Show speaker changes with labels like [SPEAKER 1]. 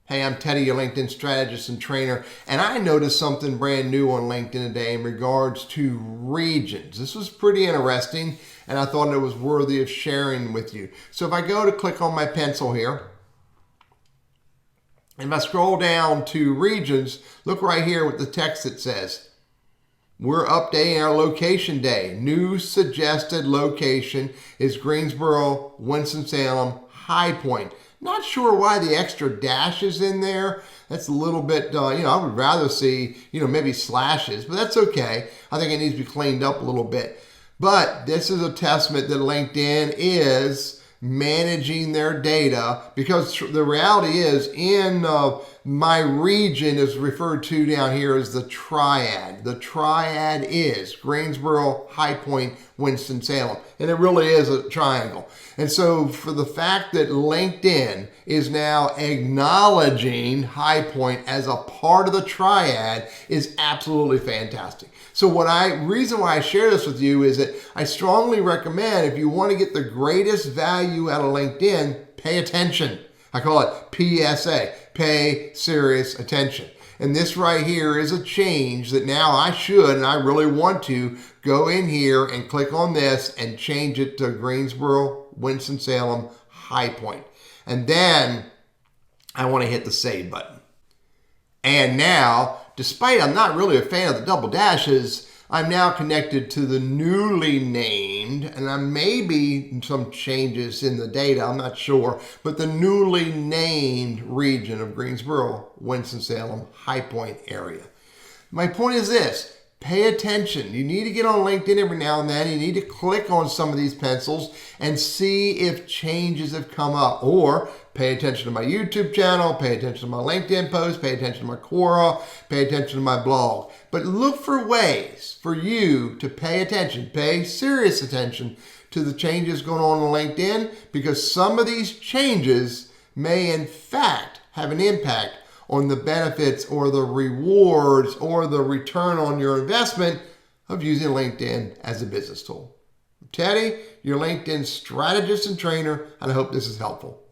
[SPEAKER 1] Hey, I'm Teddy, your LinkedIn strategist and trainer, and I noticed something brand new on LinkedIn today in regards to regions. This was pretty interesting, and I thought it was worthy of sharing with you. So if I go to click on my pencil here, and if I scroll down to regions, look right here with the text that says, we're updating our location day. New suggested location is Greensboro, Winston-Salem, High Point. Not sure why the extra dash is in there. That's a little bit, I would rather see, maybe slashes, but that's okay. I think it needs to be cleaned up a little bit. But this is a testament that LinkedIn is managing their data, because the reality is in my region is referred to down here as the triad. The triad is Greensboro, High Point, Winston-Salem, and it really is a triangle. And so for the fact that LinkedIn is now acknowledging High Point as a part of the triad is absolutely fantastic. So reason why I share this with you is that I strongly recommend, if you want to get the greatest value out of LinkedIn, pay attention. I call it PSA, pay serious attention. And this right here is a change that now I should, and I really want to, go in here and click on this and change it to Greensboro, Winston-Salem, High Point. And then I want to hit the save button. And now, despite I'm not really a fan of the double dashes, I'm now connected to the newly named, and I may be some changes in the data, I'm not sure, but the newly named region of Greensboro, Winston-Salem, High Point area. My point is this. Pay attention. You need to get on LinkedIn every now and then. You need to click on some of these pencils and see if changes have come up. Or pay attention to my YouTube channel, pay attention to my LinkedIn post, pay attention to my Quora, pay attention to my blog. But look for ways for you to pay attention, pay serious attention to the changes going on LinkedIn, because some of these changes may in fact have an impact on the benefits or the rewards or the return on your investment of using LinkedIn as a business tool. I'm Teddy, your LinkedIn strategist and trainer, and I hope this is helpful.